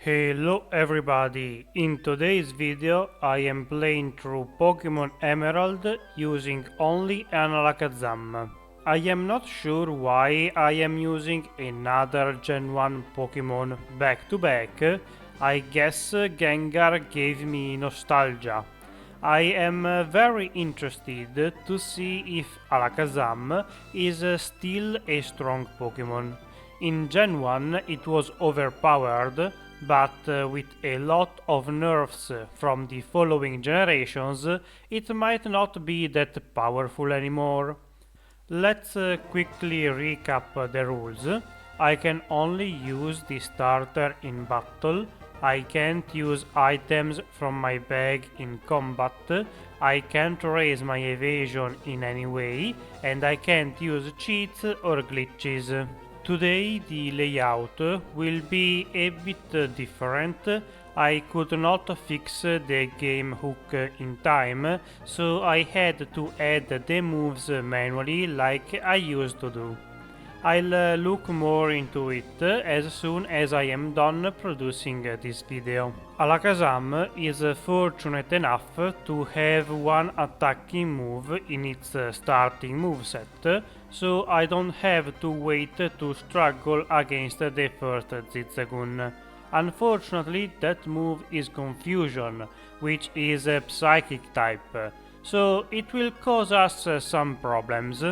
Hello everybody, in today's video I am playing through Pokemon Emerald using only an Alakazam. I am not sure why I am using another Gen 1 Pokemon back to back. I guess Gengar gave me nostalgia. I am very interested to see if Alakazam is still a strong Pokemon. In Gen 1 it was overpowered, but with a lot of nerfs from the following generations, it might not be that powerful anymore. Let's quickly recap the rules. I can only use the starter in battle. I can't use items from my bag in combat. I can't raise my evasion in any way, and I can't use cheats or glitches. Today the layout will be a bit different. I could not fix the game hook in time, so I had to add the moves manually like I used to do. I'll look more into it as soon as I am done producing this video. Alakazam is fortunate enough to have one attacking move in its starting moveset, so I don't have to wait to struggle against the first Zigzagoon. Unfortunately, that move is Confusion, which is a psychic type, so it will cause us some problems.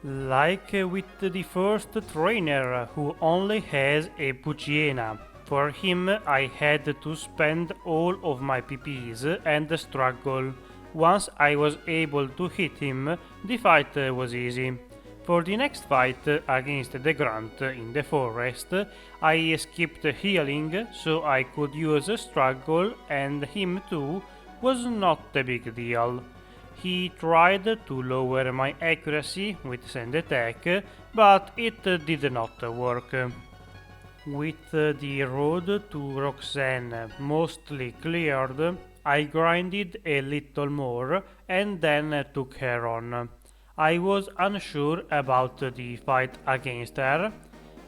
Like with the first trainer who only has a Puchiena. For him I had to spend all of my PPs and struggle. Once I was able to hit him, the fight was easy. For the next fight against the Grunt in the forest, I skipped healing so I could use struggle, and him too was not a big deal. He tried to lower my accuracy with sand attack, but it did not work. With the road to Roxanne mostly cleared, I grinded a little more and then took her on. I was unsure about the fight against her.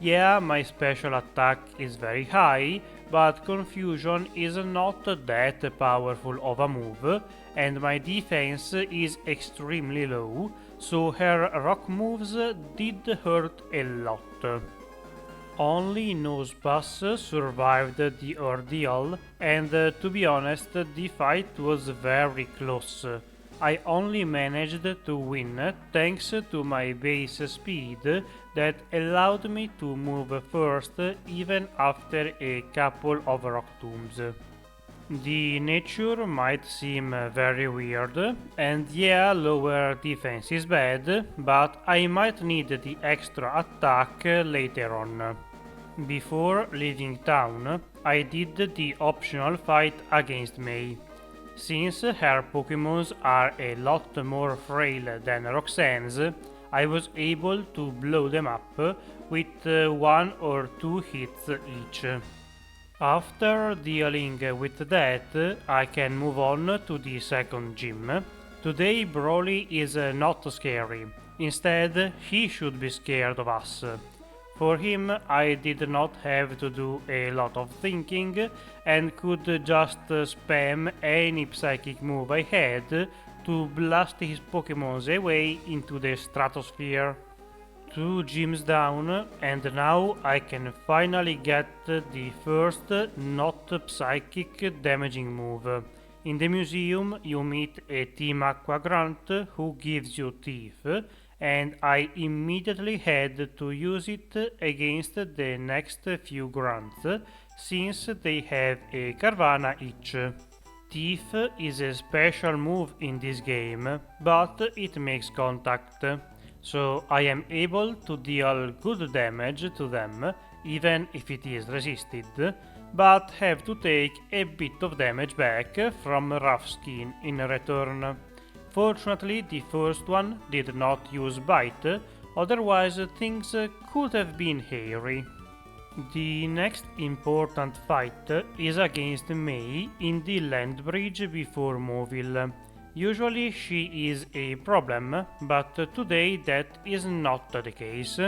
Yeah, my special attack is very high, but Confusion is not that powerful of a move, and my defense is extremely low, so her rock moves did hurt a lot. Only Nosepass survived the ordeal, and to be honest, the fight was very close. I only managed to win thanks to my base speed that allowed me to move first even after a couple of rock tombs. The nature might seem very weird, and yeah, lower defense is bad, but I might need the extra attack later on. Before leaving town, I did the optional fight against May. Since her Pokémons are a lot more frail than Roxanne's, I was able to blow them up with 1 or 2 hits each. After dealing with that, I can move on to the second gym. Today Brawly is not scary. Instead, he should be scared of us. For him, I did not have to do a lot of thinking and could just spam any psychic move I had to blast his Pokémons away into the stratosphere. 2 gyms down, and now I can finally get the first not psychic damaging move. In the museum, you meet a Team Aqua Grunt who gives you teeth, and I immediately had to use it against the next few grunts, since they have a Carvana each. Thief is a special move in this game, but it makes contact, so I am able to deal good damage to them, even if it is resisted, but have to take a bit of damage back from Rough Skin in return. Fortunately, the first one did not use Bite, otherwise things could have been hairy. The next important fight is against May in the land bridge before Moville. Usually she is a problem, but today that is not the case.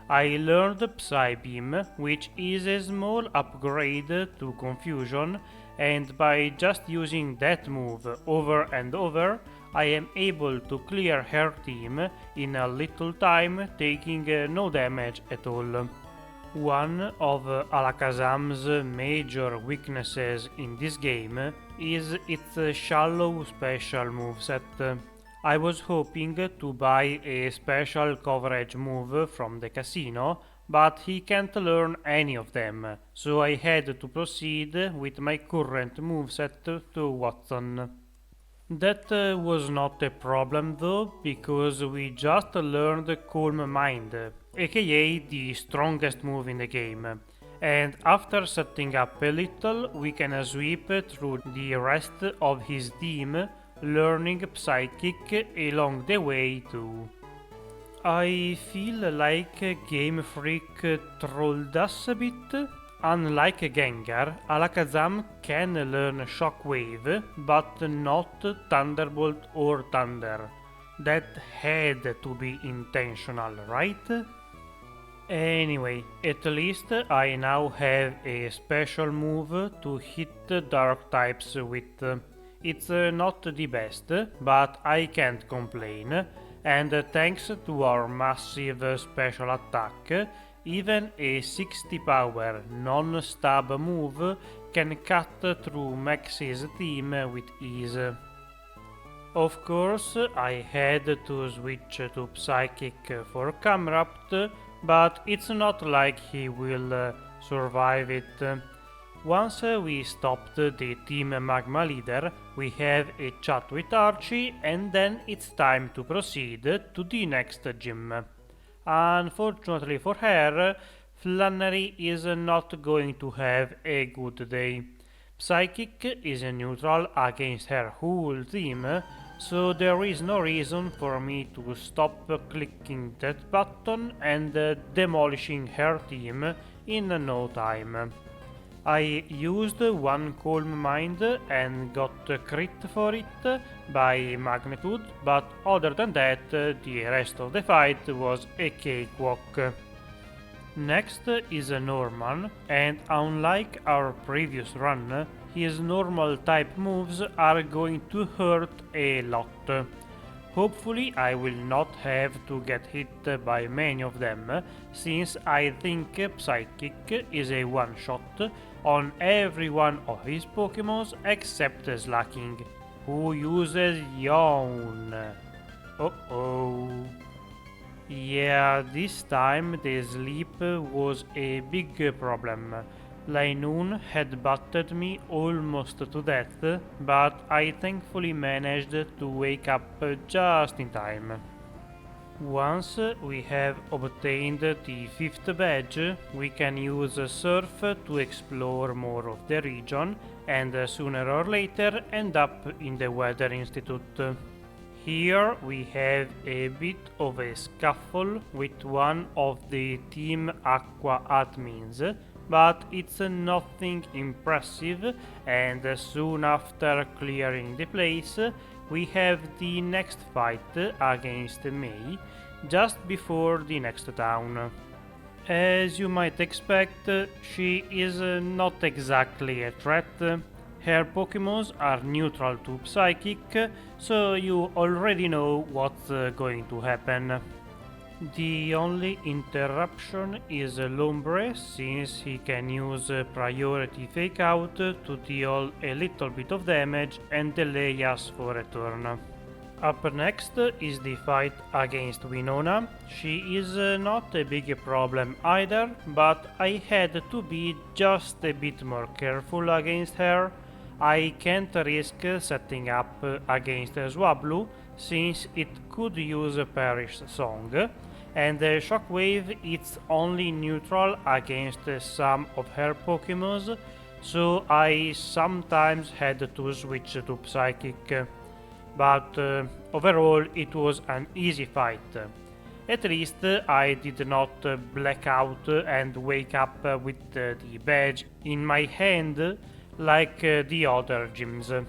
I learned Psy Beam, which is a small upgrade to Confusion, and by just using that move over and over, I am able to clear her team in a little time, taking no damage at all. One of Alakazam's major weaknesses in this game is its shallow special moveset. I was hoping to buy a special coverage move from the casino, but he can't learn any of them, so I had to proceed with my current moveset to Watson. That was not a problem though, because we just learned Calm Mind, aka the strongest move in the game, and after setting up a little, we can sweep through the rest of his team, learning Psychic along the way too. I feel like Game Freak trolled us a bit. Unlike Gengar, Alakazam can learn Shockwave, but not Thunderbolt or Thunder. That had to be intentional, right? Anyway, at least I now have a special move to hit dark types with. It's not the best, but I can't complain, and thanks to our massive special attack, even a 60 power non-stab move can cut through Max's team with ease. Of course, I had to switch to Psychic for Camrapt, but it's not like he will survive it. Once we stopped the Team Magma leader, we have a chat with Archie, and then it's time to proceed to the next gym. Unfortunately for her, Flannery is not going to have a good day. Psychic is neutral against her whole team, so there is no reason for me to stop clicking that button and demolishing her team in no time. I used one Calm Mind and got crit for it by magnitude, but other than that, the rest of the fight was a cakewalk. Next is Norman, and unlike our previous run, his normal type moves are going to hurt a lot. Hopefully I will not have to get hit by many of them, since I think Psychic is a one-shot on every one of his Pokémon except Slacking, who uses Yawn. Uh-oh. Yeah, this time the sleep was a big problem. Lainoon had battered me almost to death, but I thankfully managed to wake up just in time. Once we have obtained the 5th badge, we can use Surf to explore more of the region and sooner or later end up in the Weather Institute. Here we have a bit of a scuffle with one of the Team Aqua admins, but it's nothing impressive, and soon after clearing the place, we have the next fight against May, just before the next town. As you might expect, she is not exactly a threat. Her Pokémon are neutral to Psychic, so you already know what's going to happen. The only interruption is Lombre, since he can use Priority Fake Out to deal a little bit of damage and delay us for a turn. Up next is the fight against Winona. She is not a big problem either, but I had to be just a bit more careful against her. I can't risk setting up against Swablu, since it could use Perish Song, and Shockwave is only neutral against some of her Pokémon, so I sometimes had to switch to Psychic. But overall it was an easy fight. At least I did not black out and wake up with the badge in my hand like the other gyms.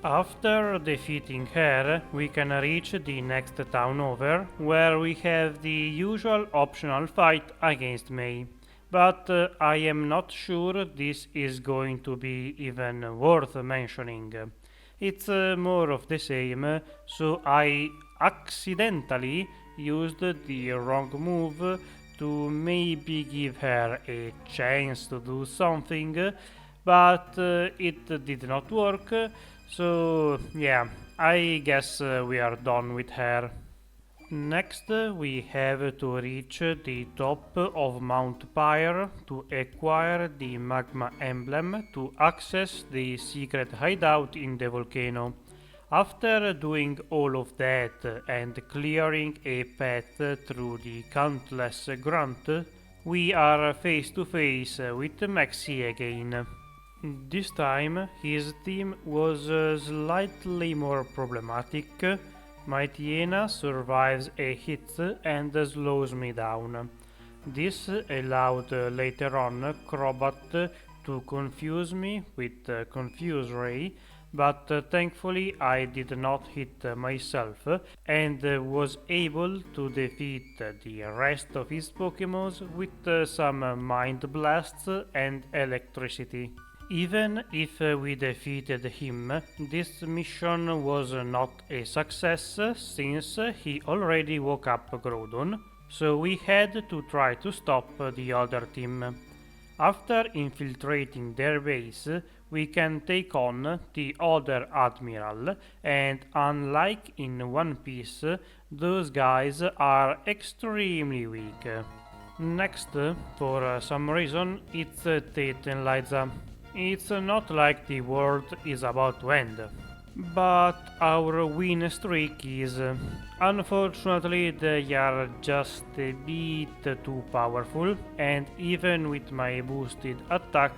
After defeating her, we can reach the next town over, where we have the usual optional fight against May. But I am not sure this is going to be even worth mentioning. It's more of the same, so I accidentally used the wrong move to maybe give her a chance to do something, but it did not work, so yeah, I guess we are done with her. Next, we have to reach the top of Mount Pyre to acquire the magma emblem to access the secret hideout in the volcano. After doing all of that and clearing a path through the countless grunt, we are face to face with Maxi again. This time his team was slightly more problematic. My Tiena survives a hit and slows me down. This allowed later on Crobat to confuse me with Confuse Ray, but thankfully I did not hit myself and was able to defeat the rest of his Pokémons with some Mind Blasts and Electricity. Even if we defeated him, this mission was not a success since he already woke up Groudon, so we had to try to stop the other team. After infiltrating their base, we can take on the other Admiral, and unlike in One Piece, those guys are extremely weak. Next, for some reason, it's Tate and Liza. It's not like the world is about to end, but our win streak is. Unfortunately, they are just a bit too powerful, and even with my boosted attack,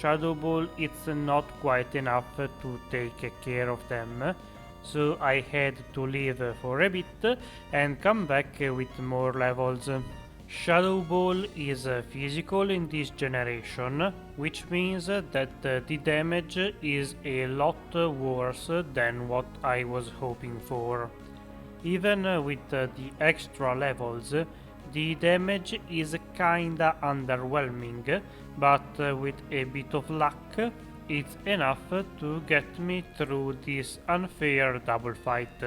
Shadow Ball it's not quite enough to take care of them, so I had to leave for a bit and come back with more levels. Shadow Ball is physical in this generation, which means that the damage is a lot worse than what I was hoping for. Even with the extra levels, the damage is kinda underwhelming, but with a bit of luck, it's enough to get me through this unfair double fight.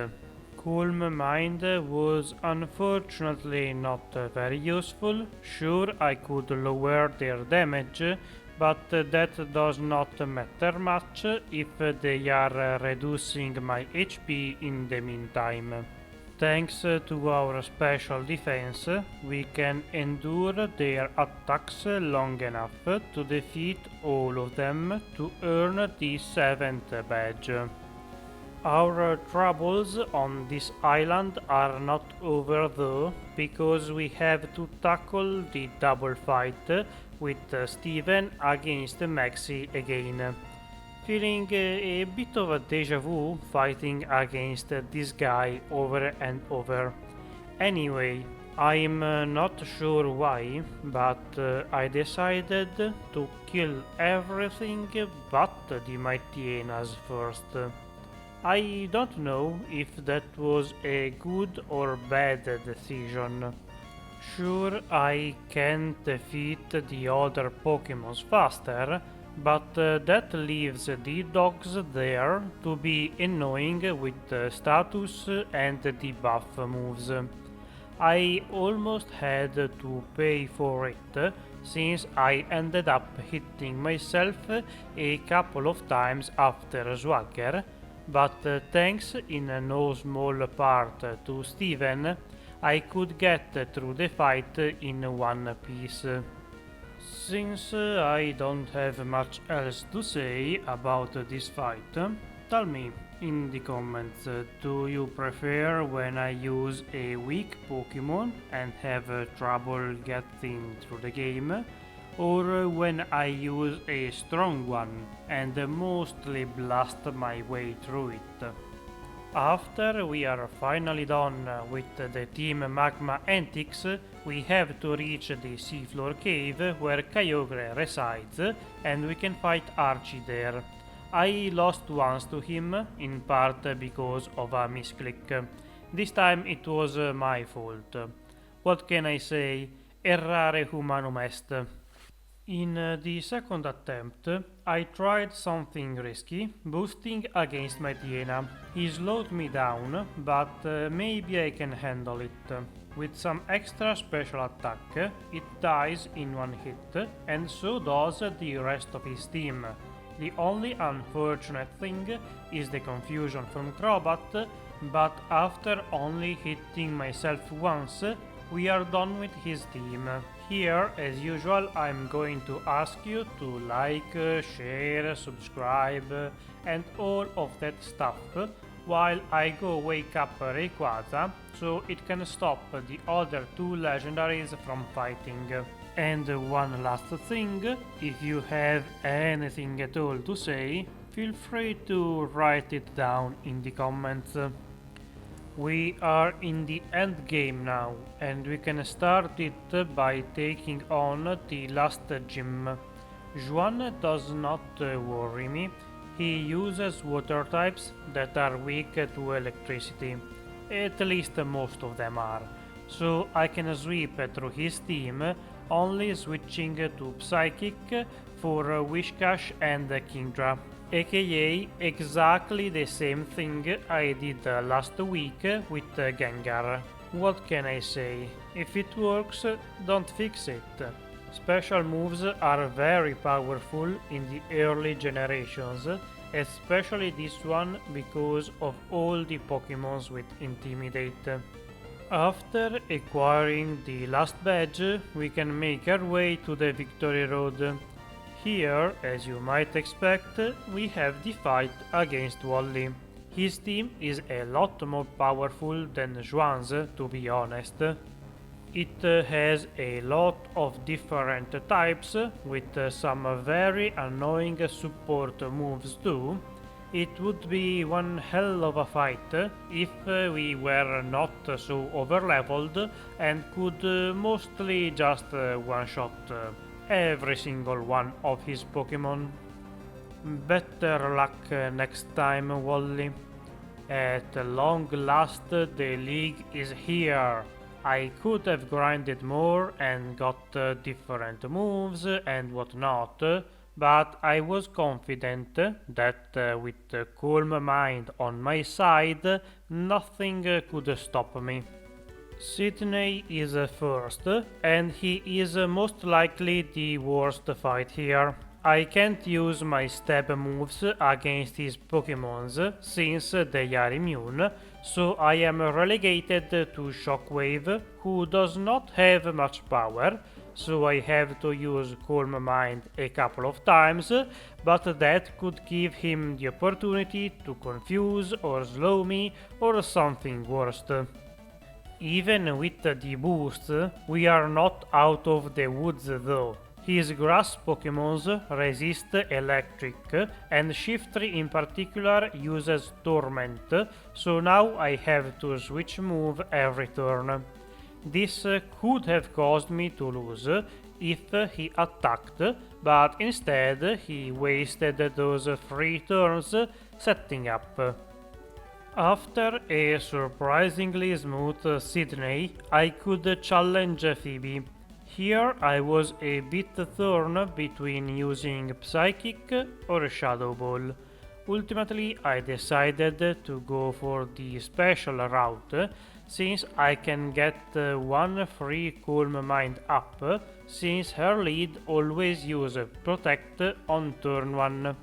Calm Mind was unfortunately not very useful. Sure, I could lower their damage, but that does not matter much if they are reducing my HP in the meantime. Thanks to our special defense, we can endure their attacks long enough to defeat all of them to earn the 7th badge. Our troubles on this island are not over though, because we have to tackle the double fight with Steven against Maxi again. Feeling a bit of a deja vu fighting against this guy over and over. Anyway, I'm not sure why, but I decided to kill everything but the Mighty Hyenas first. I don't know if that was a good or bad decision. Sure, I can defeat the other Pokémons faster, but that leaves the dogs there to be annoying with status and debuff moves. I almost had to pay for it, since I ended up hitting myself a couple of times after Swagger, but thanks in no small part to Steven, I could get through the fight in one piece. Since I don't have much else to say about this fight, tell me in the comments, do you prefer when I use a weak Pokemon and have trouble getting through the game, or when I use a strong one and mostly blast my way through it? After we are finally done with the Team Magma antics, we have to reach the seafloor cave where Kyogre resides, and we can fight Archie there. I lost once to him, in part because of a misclick. This time it was my fault. What can I say? Errare humanum est. In the second attempt, I tried something risky, boosting against my Tiena. He slowed me down, but maybe I can handle it. With some extra special attack, it dies in one hit, and so does the rest of his team. The only unfortunate thing is the confusion from Crobat, but after only hitting myself once, we are done with his team. Here, as usual, I'm going to ask you to like, share, subscribe, and all of that stuff, while I go wake up Rayquaza so it can stop the other two legendaries from fighting. And one last thing, if you have anything at all to say, feel free to write it down in the comments. We are in the end game now, and we can start it by taking on the last gym. Juan does not worry me. He uses water types that are weak to electricity. At least most of them are. So I can sweep through his team, only switching to Psychic for Whiscash and Kingdra. Aka exactly the same thing I did last week with Gengar. What can I say? If it works, don't fix it. Special moves are very powerful in the early generations, especially this one because of all the Pokémons with Intimidate. After acquiring the last badge, we can make our way to the Victory Road. Here, as you might expect, we have the fight against Wally. His team is a lot more powerful than Juan's, to be honest. It has a lot of different types, with some very annoying support moves too. It would be one hell of a fight if we were not so overleveled and could mostly just one-shot every single one of his Pokémon. Better luck next time, Wally. At long last, the league is here. I could have grinded more and got different moves and whatnot, but I was confident that with calm mind on my side, nothing could stop me. Sidney is first, and he is most likely the worst fight here. I can't use my stab moves against his Pokémons since they are immune, so I am relegated to Shockwave, who does not have much power, so I have to use Calm Mind a couple of times, but that could give him the opportunity to confuse or slow me or something worse. Even with the boost, we are not out of the woods though. His grass Pokémons resist electric, and Shiftry in particular uses Torment, so now I have to switch move every turn. This could have caused me to lose if he attacked, but instead he wasted those 3 turns setting up. After a surprisingly smooth Sidney, I could challenge Pheobe. Here I was a bit torn between using Psychic or Shadow Ball. Ultimately I decided to go for the special route, since I can get one free Calm Mind up, since her lead always uses Protect on turn 1.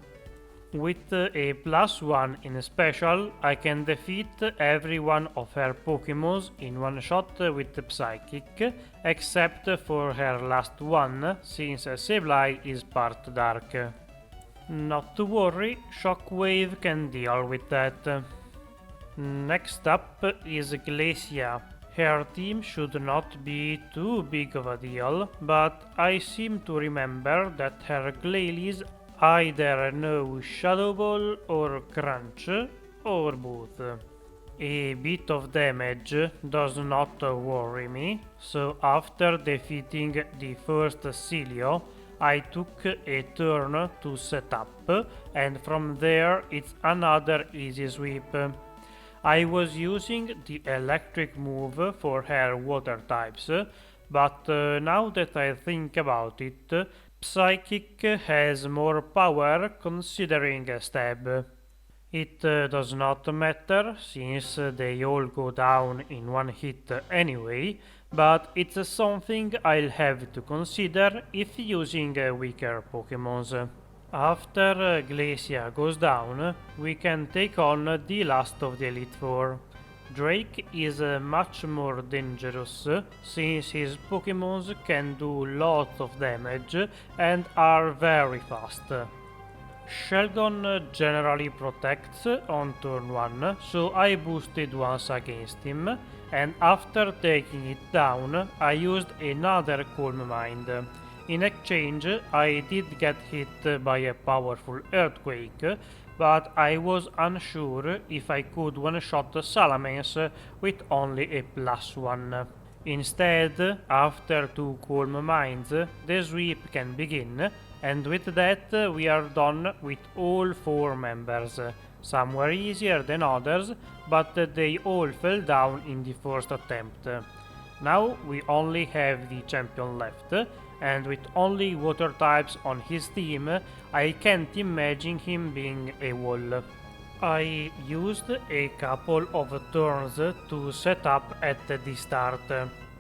With a +1 in special, I can defeat every one of her Pokémons in one shot with Psychic, except for her last one, since Sableye is part Dark. Not to worry, Shockwave can deal with that. Next up is Glacia. Her team should not be too big of a deal, but I seem to remember that her Glalie either know Shadow Ball or Crunch, or both. A bit of damage does not worry me, so after defeating the first Celio, I took a turn to set up, and from there it's another easy sweep. I was using the electric move for her water types, but now that I think about it, Psychic has more power considering a stab. It does not matter, since they all go down in one hit anyway, but it's something I'll have to consider if using weaker Pokémons. After Glacia goes down, we can take on the last of the Elite Four. Drake is much more dangerous, since his Pokémons can do lots of damage and are very fast. Sheldon generally protects on turn 1, so I boosted once against him, and after taking it down, I used another Calm Mind. In exchange, I did get hit by a powerful earthquake, but I was unsure if I could one-shot Salamence with only a +1. Instead, after 2 Calm Minds, the sweep can begin, and with that we are done with all 4 members. Some were easier than others, but they all fell down in the first attempt. Now we only have the champion left, and with only water types on his team, I can't imagine him being a wall. I used a couple of turns to set up at the start.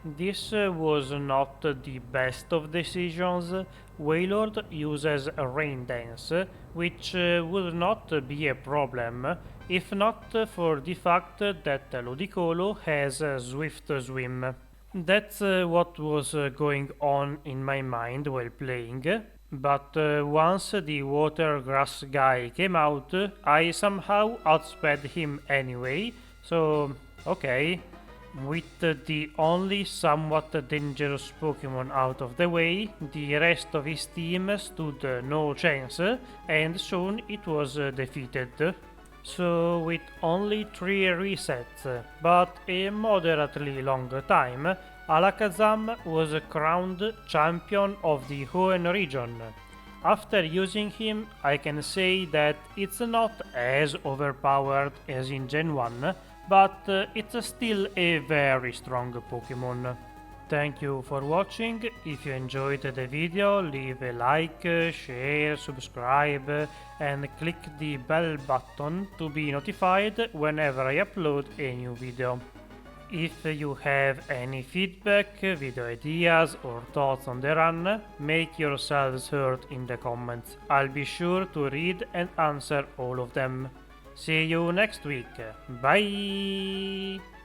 This was not the best of decisions. Wailord uses Rain Dance, which would not be a problem if not for the fact that Ludicolo has Swift Swim. That's what was going on in my mind while playing, but once the water grass guy came out, I somehow outsped him anyway, so okay. With the only somewhat dangerous Pokemon out of the way, the rest of his team stood no chance, and soon it was defeated. So with only 3 resets, but a moderately long time, Alakazam was crowned champion of the Hoenn region. After using him, I can say that it's not as overpowered as in Gen 1, but it's still a very strong Pokemon. Thank you for watching. If you enjoyed the video, leave a like, share, subscribe, and click the bell button to be notified whenever I upload a new video. If you have any feedback, video ideas, or thoughts on the run, make yourselves heard in the comments. I'll be sure to read and answer all of them. See you next week. Bye!